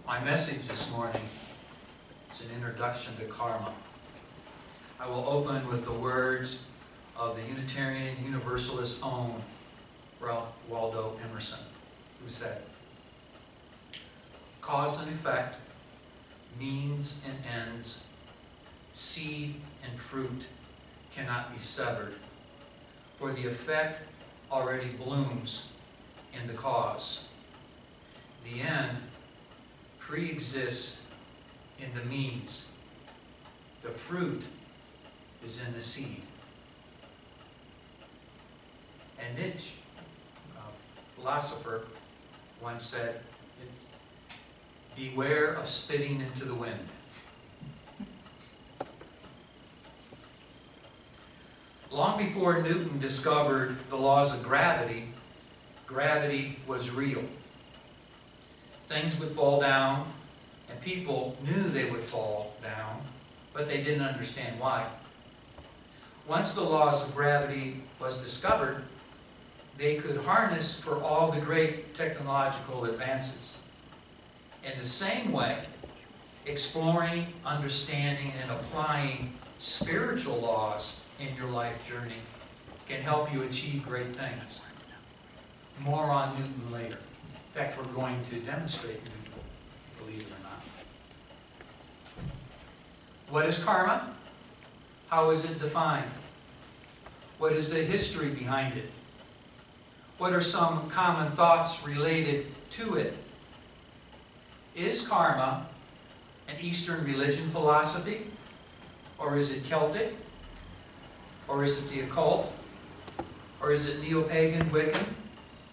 My message this morning is an introduction to karma. I will open with the words of the Unitarian-Universalist own Ralph Waldo Emerson, who said, "Cause and effect, means and ends, seed and fruit cannot be severed, for the effect already blooms in the cause. The end pre-exists in the means. The fruit is in the seed." And Nietzsche, a philosopher, once said, "Beware of spitting into the wind." Long before Newton discovered the laws of gravity, gravity was real. Things would fall down, and people knew they would fall down, but they didn't understand why. Once the laws of gravity was discovered, they could harness for all the great technological advances. In the same way, exploring, understanding, and applying spiritual laws in your life journey can help you achieve great things. More on Newton later. In fact, we're going to demonstrate Newton, believe it or not. What is karma? How is it defined? What is the history behind it? What are some common thoughts related to it? Is karma an Eastern religion philosophy? Or is it Celtic? Or is it the occult? Or is it neo-pagan Wiccan?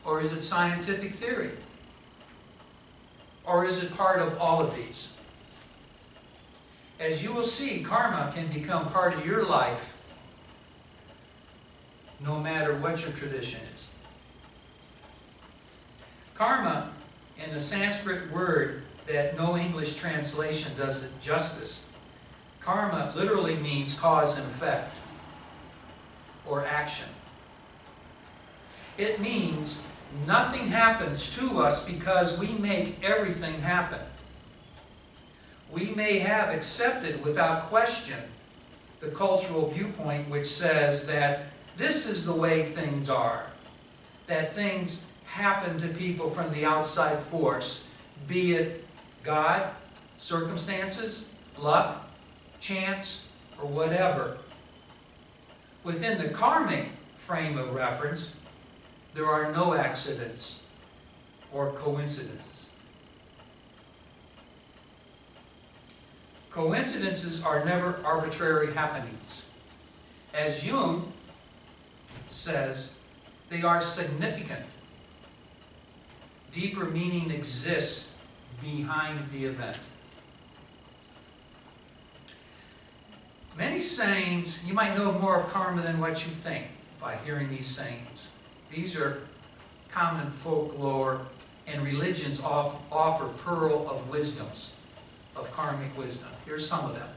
Or is it scientific theory? Or is it part of all of these? As you will see, karma can become part of your life no matter what your tradition is. Karma, in the Sanskrit word that no English translation does it justice, karma literally means cause and effect, or action. It means nothing happens to us because we make everything happen. We may have accepted without question the cultural viewpoint which says that this is the way things are, that things happen to people from the outside force, be it God, circumstances, luck, chance, or whatever. Within the karmic frame of reference, there are no accidents or coincidences. Coincidences are never arbitrary happenings. As Jung says, they are significant. Deeper meaning exists behind the event. Many sayings, you might know more of karma than what you think by hearing these sayings. These are common folklore, and religions offer pearl of wisdoms, of karmic wisdom. Here's some of them.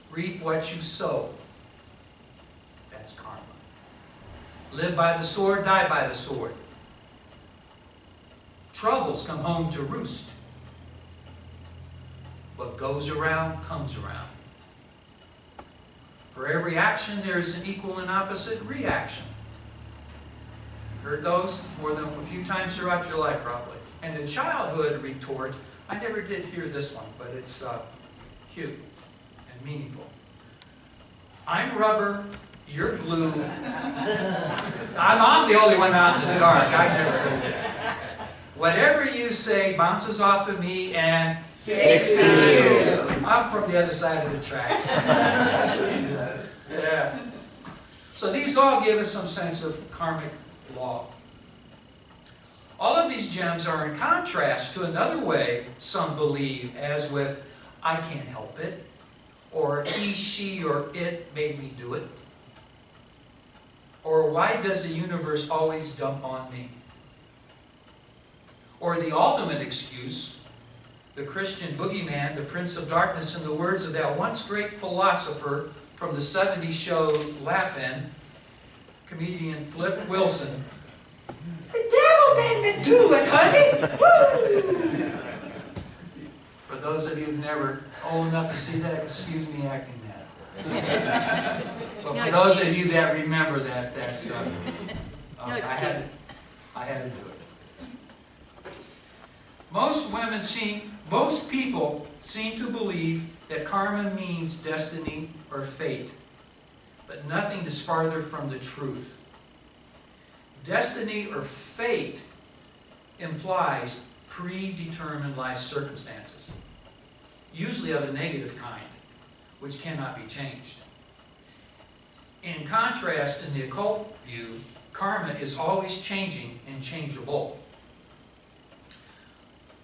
Reap what you sow. That's karma. Live by the sword, die by the sword. Troubles come home to roost. What goes around comes around. For every action, there is an equal and opposite reaction. Heard those more than a few times throughout your life, probably. And the childhood retort, I never did hear this one, but it's cute and meaningful. I'm rubber, you're glue. I'm the only one out in the dark. I never heard this. Whatever you say bounces off of me and sticks to you. I'm from the other side of the tracks. Yeah. So these all give us some sense of karmic law. All of these gems are in contrast to another way some believe, as with, I can't help it, or he, she, or it made me do it, or why does the universe always dump on me? Or the ultimate excuse, the Christian boogeyman, the Prince of Darkness, in the words of that once great philosopher from the 70s show Laugh-In, comedian Flip Wilson. The devil made me do it, honey! Woo! For those of you who've never old enough to see that, excuse me acting that. But for those of you that remember that, that's I had to do it. Most people seem to believe that karma means destiny or fate, but nothing is farther from the truth. Destiny or fate implies predetermined life circumstances, usually of a negative kind, which cannot be changed. In contrast, in the occult view, karma is always changing and changeable.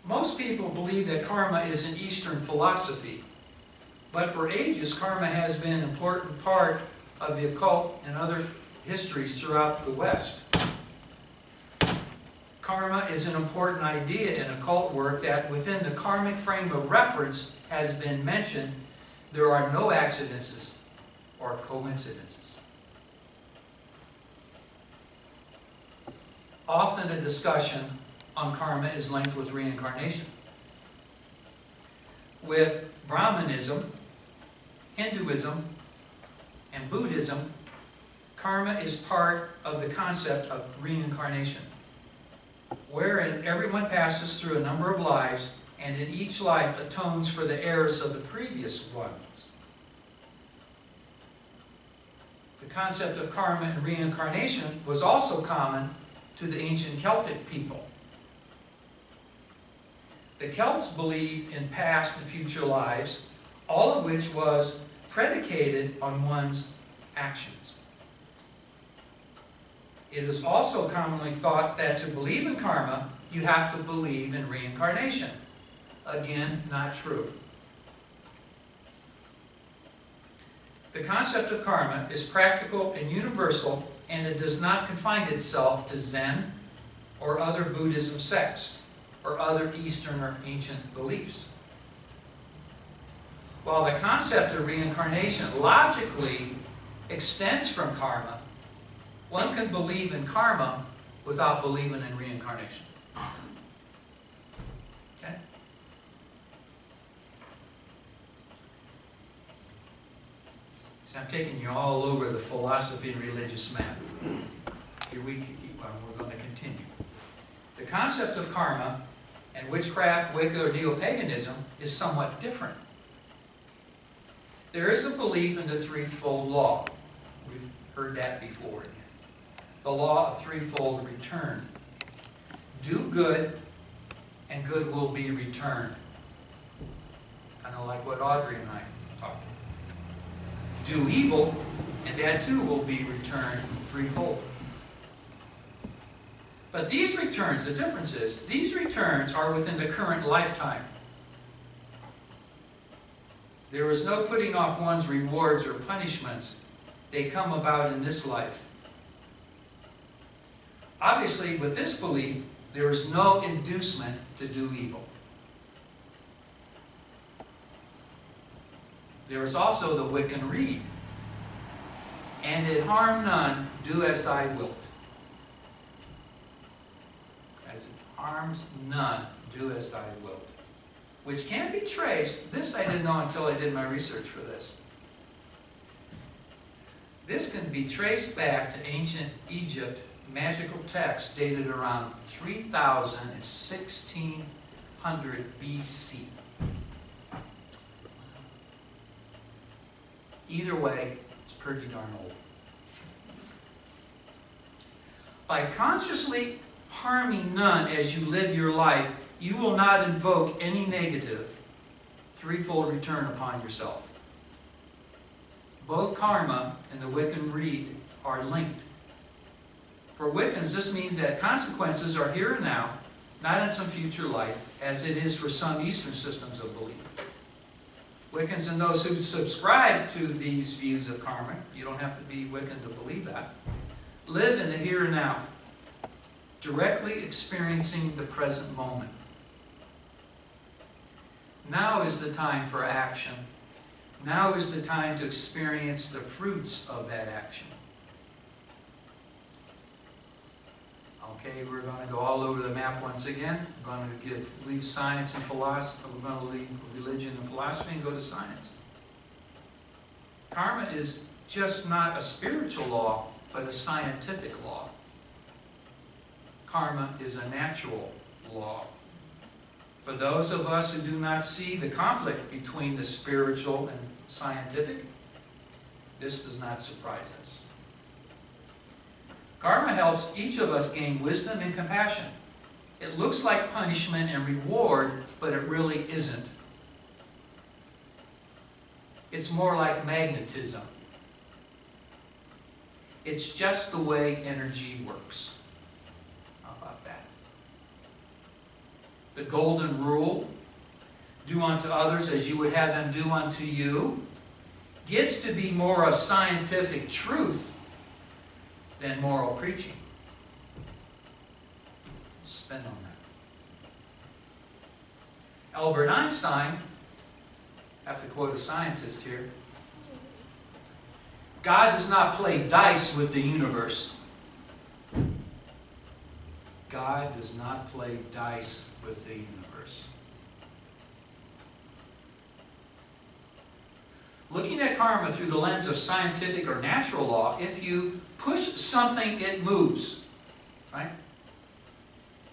Most people believe that karma is an Eastern philosophy, but for ages karma has been an important part of the occult and other histories throughout the West. Karma is an important idea in occult work that within the karmic frame of reference has been mentioned, there are no accidents or coincidences. Often a discussion on karma is linked with reincarnation. With Brahmanism, Hinduism, and Buddhism, karma is part of the concept of reincarnation, wherein everyone passes through a number of lives and in each life atones for the errors of the previous ones. The concept of karma and reincarnation was also common to the ancient Celtic people. The Celts believed in past and future lives, all of which was predicated on one's actions. It is also commonly thought that to believe in karma, you have to believe in reincarnation. Again, not true. The concept of karma is practical and universal, and it does not confine itself to Zen or other Buddhism sects or other Eastern or ancient beliefs. While the concept of reincarnation logically extends from karma, one can believe in karma without believing in reincarnation. Okay? So I'm taking you all over the philosophy and religious map. Here we're going to continue. The concept of karma and witchcraft, Wicca, or neo-paganism is somewhat different. There is a belief in the threefold law. We've heard that before. The law of threefold return. Do good, and good will be returned. Kind of like what Audrey and I talked about. Do evil, and that too will be returned threefold. But these returns, the difference is, these returns are within the current lifetime. There is no putting off one's rewards or punishments. They come about in this life. Obviously, with this belief, there is no inducement to do evil. There is also the Wiccan Rede. And it harm none, do as thou wilt. As it harms none, do as thou wilt. Which can be traced, this I didn't know until I did my research for this. This can be traced back to ancient Egypt magical texts dated around 3000 and 1600 BC. Either way, it's pretty darn old. By consciously harming none as you live your life, you will not invoke any negative threefold return upon yourself. Both karma and the Wiccan Rede are linked. For Wiccans, this means that consequences are here and now, not in some future life, as it is for some Eastern systems of belief. Wiccans and those who subscribe to these views of karma, you don't have to be Wiccan to believe that, live in the here and now, directly experiencing the present moment. Now is the time for action. Now is the time to experience the fruits of that action. Okay, we're going to go all over the map once again. We're going to leave science and philosophy. We're going to leave religion and philosophy and go to science. Karma is just not a spiritual law, but a scientific law. Karma is a natural law. For those of us who do not see the conflict between the spiritual and scientific, this does not surprise us. Karma helps each of us gain wisdom and compassion. It looks like punishment and reward, but it really isn't. It's more like magnetism. It's just the way energy works. How about that? The golden rule, do unto others as you would have them do unto you, gets to be more of scientific truth than moral preaching. Spin on that. Albert Einstein, I have to quote a scientist here, God does not play dice with the universe. God does not play dice with the universe. Looking at karma through the lens of scientific or natural law, if you push something, it moves. Right?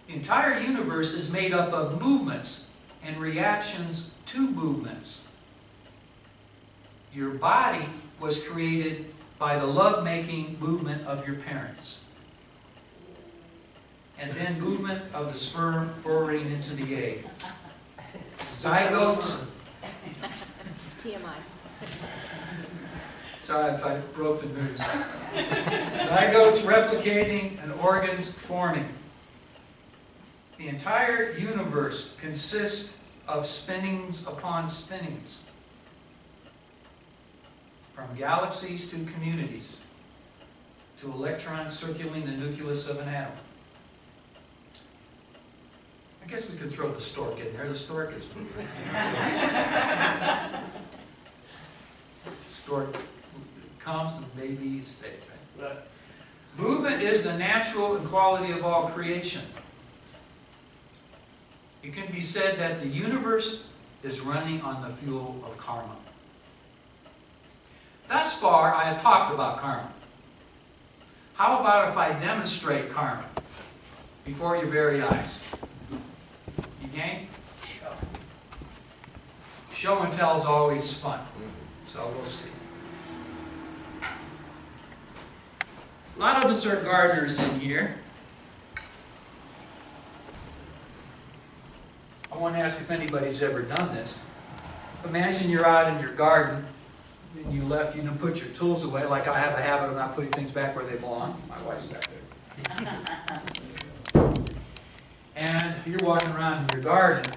The entire universe is made up of movements and reactions to movements. Your body was created by the love-making movement of your parents. And then movement of the sperm burrowing into the egg. Zygotes. TMI. Sorry if I broke the news. Zygotes replicating and organs forming. The entire universe consists of spinnings upon spinnings. From galaxies to communities, to electrons circulating the nucleus of an atom. I guess we could throw the stork in there. The stork is moving. Stork comes and baby stays. Right? Movement is the natural and quality of all creation. It can be said that the universe is running on the fuel of karma. Thus far, I have talked about karma. How about if I demonstrate karma before your very eyes? You game? Show and tell is always fun. So we'll see. A lot of us are gardeners in here. I want to ask if anybody's ever done this. Imagine you're out in your garden and you didn't put your tools away, like I have a habit of not putting things back where they belong. My wife's back there. And you're walking around in your garden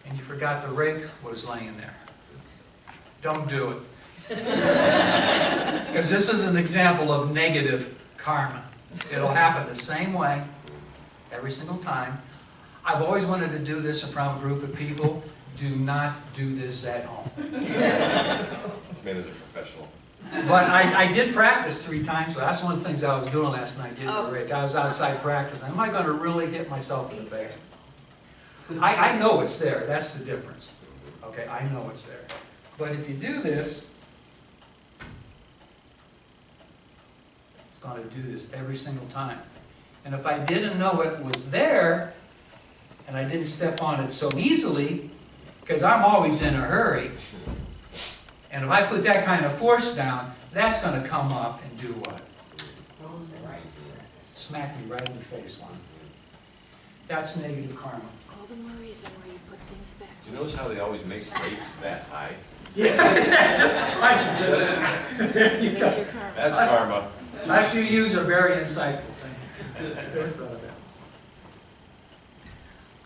and you forgot the rake was laying there. Don't do it. Because this is an example of negative karma. It'll happen the same way every single time. I've always wanted to do this in front of a group of people. Do not do this at home. This man is a professional. But I did practice 3 times, so that's one of the things I was doing last night, getting the rake. I was outside practicing. Am I going to really hit myself in the face? I know it's there. That's the difference. Okay, I know it's there. But if you do this, it's going to do this every single time. And if I didn't know it was there, and I didn't step on it so easily, because I'm always in a hurry, and if I put that kind of force down, that's going to come up and do what? Smack me right in the face one. That's negative karma. All the more reason where you put things back. Do you notice how they always make rates that high? Yeah, just there you go. That's karma. Last few use a very insightful thing. Never thought of that.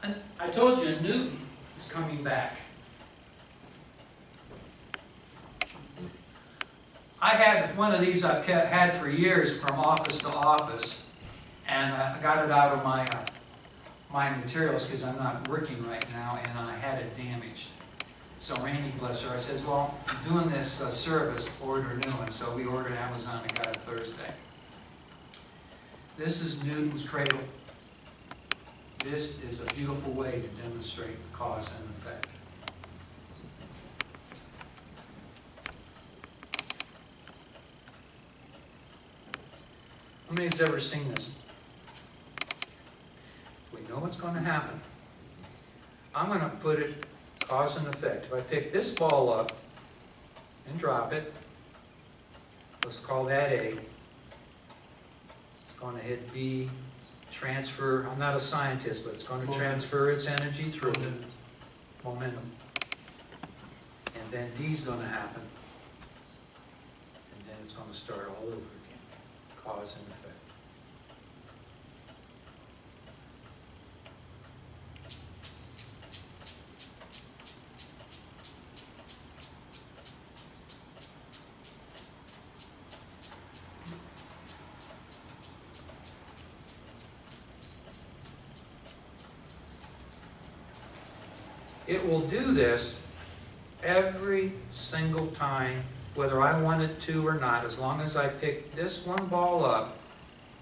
And I told you Newton is coming back. I had one of these I've had for years from office to office, and I got it out of my materials because I'm not working right now, and I had it damaged. So Randy, bless her, I says, well, I'm doing this service, order a new one. So we ordered Amazon and got it Thursday. This is Newton's cradle. This is a beautiful way to demonstrate cause and effect. How many have ever seen this? We know what's going to happen. I'm going to put it cause and effect. If I pick this ball up and drop it, let's call that A. It's going to hit B, transfer. I'm not a scientist, but it's going to transfer its energy through momentum. And then D's going to happen. And then it's going to start all over again. Cause and effect. It will do this every single time, whether I want it to or not. As long as I pick this one ball up,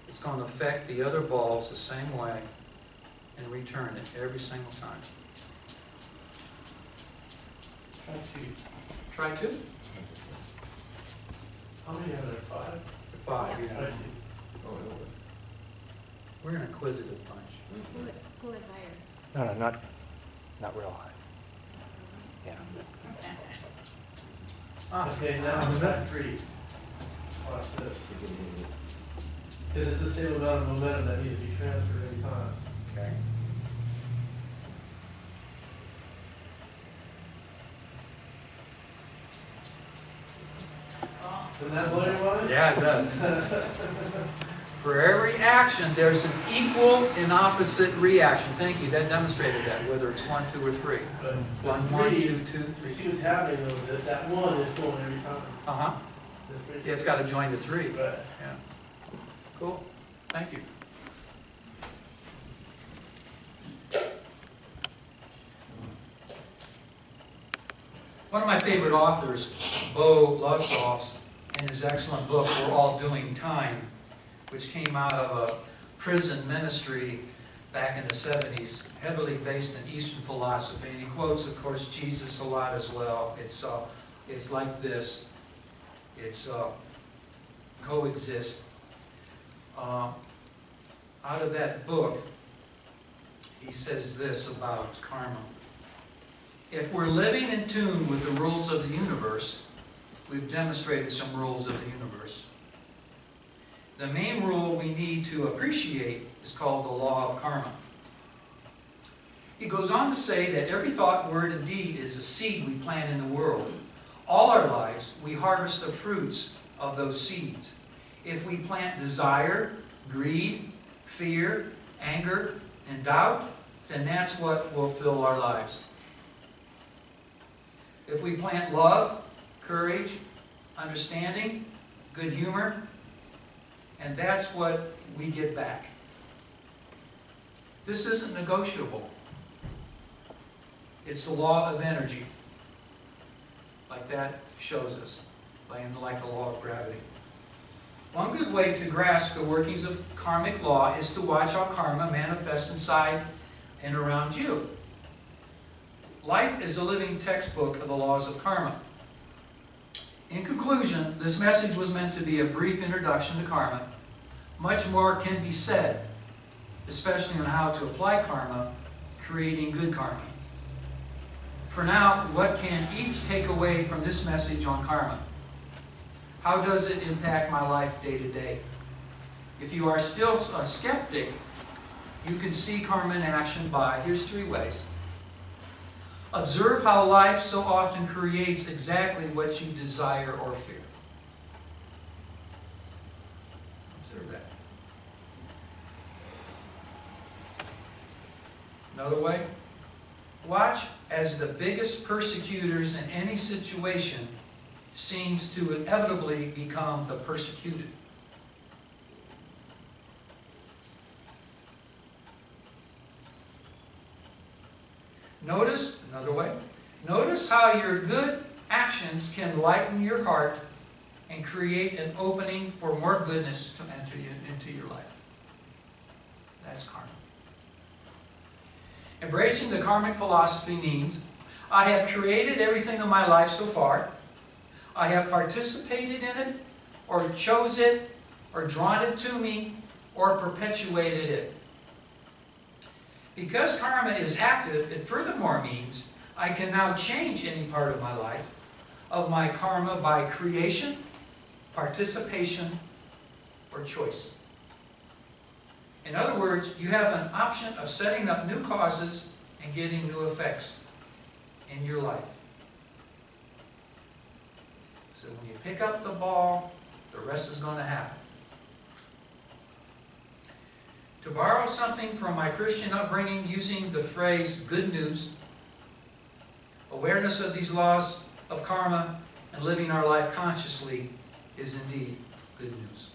it's going to affect the other balls the same way and return it every single time. Try two. How many are there? 5? Five. Yeah. Yeah. I see. Oh, no. We're an inquisitive bunch. Pull it higher. No, not real high. Yeah. Okay, now I'm at 3. Watch this. Because it's the same amount of momentum that needs to be transferred every time. Okay. Doesn't that blow your mind? Yeah, it does. For every action, there's an equal and opposite reaction. Thank you. That demonstrated that, whether it's 1, 2, or 3. But 1, 1, 2, 2, 3. You see what's happening though, that 1 is going every time. Uh-huh. That's pretty Yeah, it's got to join the 3. Right. Yeah. Cool. Thank you. One of my favorite authors, Bo Lossoff's, in his excellent book, We're All Doing Time, which came out of a prison ministry back in the 70s, heavily based in Eastern philosophy. And he quotes, of course, Jesus a lot as well. It's like this. It's coexist. Out of that book, he says this about karma. If we're living in tune with the rules of the universe, we've demonstrated some rules of the universe. The main rule we need to appreciate is called the law of karma. He goes on to say that every thought, word, and deed is a seed we plant in the world. All our lives, we harvest the fruits of those seeds. If we plant desire, greed, fear, anger, and doubt, then that's what will fill our lives. If we plant love, courage, understanding, good humor, and that's what we get back. This isn't negotiable. It's the law of energy. Like that shows us, like the law of gravity. One good way to grasp the workings of karmic law is to watch how karma manifests inside and around you. Life is a living textbook of the laws of karma. In conclusion, this message was meant to be a brief introduction to karma. Much more can be said, especially on how to apply karma, creating good karma. For now, what can each take away from this message on karma? How does it impact my life day to day? If you are still a skeptic, you can see karma in action by, here's 3 ways. Observe how life so often creates exactly what you desire or fear. Observe that. Another way, watch as the biggest persecutors in any situation seems to inevitably become the persecuted. Notice, another way, notice how your good actions can lighten your heart and create an opening for more goodness to enter into your life. That's karma. Embracing the karmic philosophy means I have created everything in my life so far. I have participated in it, or chose it, or drawn it to me, or perpetuated it. Because karma is active, it furthermore means I can now change any part of my life, of my karma, by creation, participation, or choice. In other words, you have an option of setting up new causes and getting new effects in your life. So when you pick up the ball, the rest is going to happen. To borrow something from my Christian upbringing, using the phrase good news, awareness of these laws of karma and living our life consciously is indeed good news.